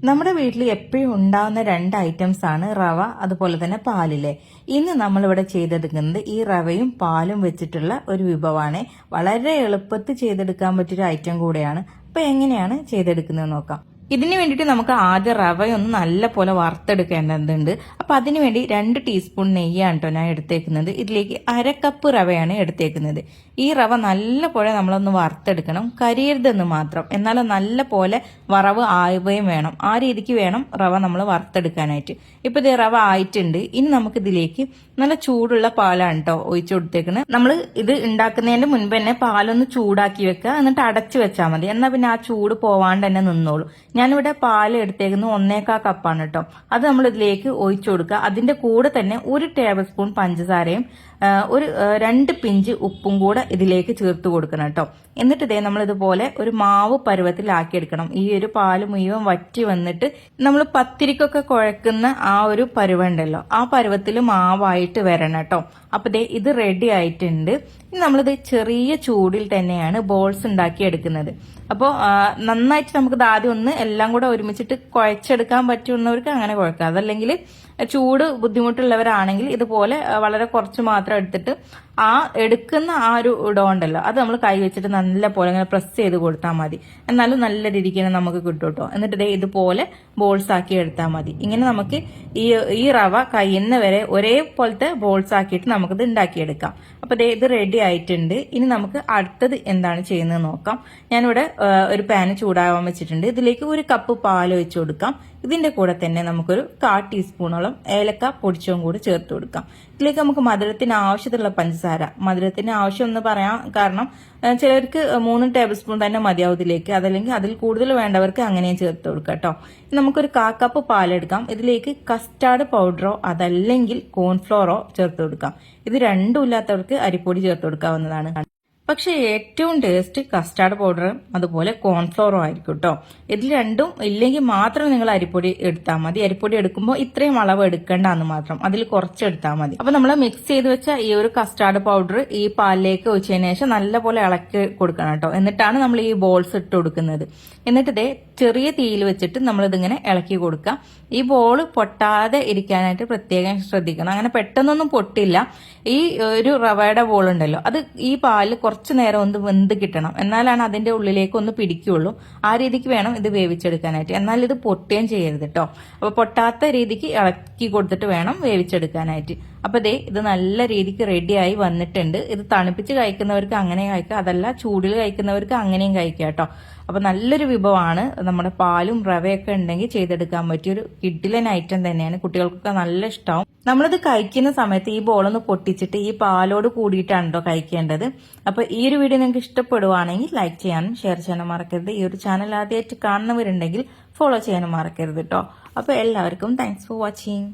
നമ്മുടെ വീട്ടിൽ എപ്പോഴും ഉണ്ടാവുന്ന രണ്ട് ഐറ്റംസ് ആണ് റവ അതുപോലെ തന്നെ പാലിലെ. ഇന്ന് നമ്മളിവിടെ ചെയ്തെടുക്കുന്നത് ഈ റവയും പാലും വെച്ചിട്ടുള്ള ഒരു വിഭവമാണ്. വളരെ എളുപ്പത്തിൽ ചെയ്തെടുക്കാൻ പറ്റിയൊരു ഐറ്റം കൂടെയാണ്. അപ്പൊ എങ്ങനെയാണ് ചെയ്തെടുക്കുന്നത് നോക്കാം. ഇതിന് വേണ്ടിയിട്ട് നമുക്ക് ആദ്യം റവയൊന്ന് നല്ല പോലെ വറുത്തെടുക്കേണ്ടതുണ്ട്. അപ്പൊ അതിനു വേണ്ടി 2 ടീസ്പൂൺ നെയ്യാണ് കേട്ടോ ഞാൻ എടുത്തേക്കുന്നത്. ഇതിലേക്ക് 1/2 കപ്പ് റവയാണ് എടുത്തേക്കുന്നത്. ഈ റവ നല്ല പോലെ നമ്മളൊന്ന് വറുത്തെടുക്കണം, കരിയരുതെന്ന് മാത്രം. എന്നാലും നല്ല പോലെ വറവ് ആവുകയും വേണം. ആ രീതിക്ക് വേണം റവ നമ്മൾ വറുത്തെടുക്കാനായിട്ട്. ഇപ്പൊ ഇത് റവ ആയിട്ടുണ്ട്. ഇനി നമുക്ക് ഇതിലേക്ക് നല്ല ചൂടുള്ള പാലാണ് കേട്ടോ ഒഴിച്ചു കൊടുത്തേക്കുന്നത്. നമ്മൾ ഇത് ഉണ്ടാക്കുന്നതിന്റെ മുൻപ് തന്നെ പാലൊന്ന് ചൂടാക്കി വെക്കുക, എന്നിട്ട് അടച്ചു വെച്ചാൽ മതി. എന്നാൽ പിന്നെ ആ ചൂട് പോവാണ്ട് തന്നെ നിന്നോളൂ. ഞാനിവിടെ പാല് എടുത്തേക്കുന്നത് 1/4 കപ്പാണ് കേട്ടോ. അത് നമ്മൾ ഇതിലേക്ക് ഒഴിച്ചു കൊടുക്കുക. അതിന്റെ കൂടെ തന്നെ 1 ടേബിൾ സ്പൂൺ പഞ്ചസാരയും ഒരു 2 പിഞ്ച് ഉപ്പും കൂടെ ഇതിലേക്ക് ചേർത്ത് കൊടുക്കണം കേട്ടോ. എന്നിട്ട് ഇതേ നമ്മൾ ഇതുപോലെ ഒരു മാവ് പരുവത്തിലാക്കിയെടുക്കണം. ഈ ഒരു പാല് മുഴുവൻ വറ്റി വന്നിട്ട് നമ്മൾ പത്തിരിക്കൊക്കെ കുഴക്കുന്ന ആ ഒരു പരുവുണ്ടല്ലോ, ആ പരുവത്തിൽ മാവായിട്ട് വരണം കേട്ടോ. അപ്പൊ ദേ ഇത് റെഡി ആയിട്ടുണ്ട്. ഇനി നമ്മളിത് ചെറിയ ചൂടിൽ തന്നെയാണ് ബോൾസ് ഉണ്ടാക്കി എടുക്കുന്നത്. അപ്പോൾ നന്നായിട്ട് നമുക്കിത് ആദ്യം ഒന്ന് എല്ലാം കൂടെ ഒരുമിച്ചിട്ട് കുഴച്ചെടുക്കാൻ പറ്റുന്നവർക്ക് അങ്ങനെ കുഴക്കാം. അതല്ലെങ്കിൽ ചൂട് ബുദ്ധിമുട്ടുള്ളവരാണെങ്കിൽ ഇതുപോലെ വളരെ കുറച്ച് മാത്രം എടുത്തിട്ട് ആ എടുക്കുന്ന ആ ഒരു ഡോ ഉണ്ടല്ലോ അത് നമ്മൾ കൈ വെച്ചിട്ട് നല്ല പോലെ ഇങ്ങനെ പ്രസ് ചെയ്ത് കൊടുത്താൽ മതി. എന്നാലും നല്ല രീതിക്ക് തന്നെ നമുക്ക് കിട്ടും കേട്ടോ. എന്നിട്ട് ഇതുപോലെ ബോൾസ് ആക്കി എടുത്താൽ മതി. ഇങ്ങനെ നമുക്ക് ഈ റവ കഴിയുന്ന വരെ ഒരേപോലത്തെ ബോൾസ് ആക്കിയിട്ട് നമുക്കിത് ഉണ്ടാക്കിയെടുക്കാം. അപ്പൊ ഇത് റെഡി ആയിട്ടുണ്ട്. ഇനി നമുക്ക് അടുത്തത് എന്താണ് ചെയ്യുന്നത് നോക്കാം. ഞാനിവിടെ ഒരു പാന് ചൂടാവാൻ വെച്ചിട്ടുണ്ട്. ഇതിലേക്ക് 1 കപ്പ് പാൽ ഒഴിച്ചു കൊടുക്കാം. ഇതിന്റെ കൂടെ തന്നെ നമുക്കൊരു 1/4 ടീസ്പൂണോളം ഏലക്ക പൊടിച്ചതും കൂടി ചേർത്ത് കൊടുക്കാം. ഇതിലേക്ക് നമുക്ക് മധുരത്തിന് ആവശ്യത്തിലുള്ള പഞ്ചസാര, മധുരത്തിന് ആവശ്യം എന്ന് പറയാം, കാരണം ചിലർക്ക് 3 ടേബിൾ സ്പൂൺ തന്നെ മതിയാവും ഇതിലേക്ക്. അതല്ലെങ്കിൽ അതിൽ കൂടുതൽ വേണ്ടവർക്ക് അങ്ങനെയും ചേർത്ത് കൊടുക്കാം കേട്ടോ. നമുക്കൊരു 1/4 കപ്പ് പാലെടുക്കാം. ഇതിലേക്ക് കസ്റ്റാർഡ് പൗഡറോ അതല്ലെങ്കിൽ കോൺഫ്ലോറോ ചേർത്ത് കൊടുക്കാം. ഇത് രണ്ടും ഇല്ലാത്തവർക്ക് അരിപ്പൊടി ചേർത്ത് കൊടുക്കാവുന്നതാണ്. പക്ഷെ ഏറ്റവും ടേസ്റ്റ് കസ്റ്റാർഡ് പൗഡറും അതുപോലെ കോൺഫ്ലോറും ആയിരിക്കും കേട്ടോ. ഇതിൽ രണ്ടും ഇല്ലെങ്കിൽ മാത്രം നിങ്ങൾ അരിപ്പൊടി എടുത്താൽ മതി. അരിപ്പൊടി എടുക്കുമ്പോൾ ഇത്രയും അളവ് എടുക്കേണ്ടെന്ന് മാത്രം, അതിൽ കുറച്ച് എടുത്താൽ മതി. അപ്പൊ നമ്മൾ മിക്സ് ചെയ്ത് വെച്ച ഈ ഒരു കസ്റ്റാർഡ് പൗഡർ ഈ പാലിലേക്ക് ഒഴിച്ചതിന് ശേഷം നല്ലപോലെ ഇളക്കി കൊടുക്കണം കേട്ടോ. എന്നിട്ടാണ് നമ്മൾ ഈ ബോൾസ് ഇട്ട് കൊടുക്കുന്നത്. എന്നിട്ട് ചെറിയ തീയിൽ വെച്ചിട്ട് നമ്മളിതിങ്ങനെ ഇളക്കി കൊടുക്കാം. ഈ ബോൾ പൊട്ടാതെ ഇരിക്കാനായിട്ട് പ്രത്യേകം ശ്രദ്ധിക്കണം. അങ്ങനെ പെട്ടെന്നൊന്നും പൊട്ടില്ല. ഈ ഒരു റവയുടെ ബോൾ ഉണ്ടല്ലോ, അത് ഈ പാലിൽ കുറച്ചു നേരം ഒന്ന് വെന്ത് കിട്ടണം. എന്നാലാണ് അതിന്റെ ഉള്ളിലേക്ക് ഒന്ന് പിടിക്കുള്ളൂ. ആ രീതിക്ക് വേണം ഇത് വേവിച്ചെടുക്കാനായിട്ട്. എന്നാൽ ഇത് പൊട്ടുകയും ചെയ്യരുത് കേട്ടോ. അപ്പൊ പൊട്ടാത്ത രീതിക്ക് ഇളക്കി കൊടുത്തിട്ട് വേണം വേവിച്ചെടുക്കാനായിട്ട്. അപ്പൊ ഇത് നല്ല രീതിക്ക് റെഡിയായി വന്നിട്ടുണ്ട്. ഇത് തണുപ്പിച്ച് കഴിക്കുന്നവർക്ക് അങ്ങനെ കഴിക്കാം, അതല്ല ചൂടിൽ കഴിക്കുന്നവർക്ക് അങ്ങനെയും കഴിക്കാം കേട്ടോ. അപ്പൊ നല്ലൊരു വിഭവമാണ്. നമ്മുടെ പാലും റവയൊക്കെ ഉണ്ടെങ്കിൽ ചെയ്തെടുക്കാൻ പറ്റിയൊരു കിഡിലൻ ഐറ്റം തന്നെയാണ്. കുട്ടികൾക്കൊക്കെ നല്ല ഇഷ്ടമാവും. നമ്മളിത് കഴിക്കുന്ന സമയത്ത് ഈ ബോളൊന്ന് പൊട്ടിച്ചിട്ട് ഈ പാലോട് കൂടിയിട്ടാണ് കേട്ടോ കഴിക്കേണ്ടത്. അപ്പൊ ഈ ഒരു വീഡിയോ നിങ്ങൾക്ക് ഇഷ്ടപ്പെടുവാണെങ്കിൽ ലൈക്ക് ചെയ്യാനും ഷെയർ ചെയ്യാനും മറക്കരുത്. ഈ ഒരു ചാനൽ ആദ്യമായിട്ട് കാണുന്നവരുണ്ടെങ്കിൽ ഫോളോ ചെയ്യാനും മറക്കരുത് കേട്ടോ. അപ്പൊ എല്ലാവർക്കും താങ്ക്സ് ഫോർ വാച്ചിങ്.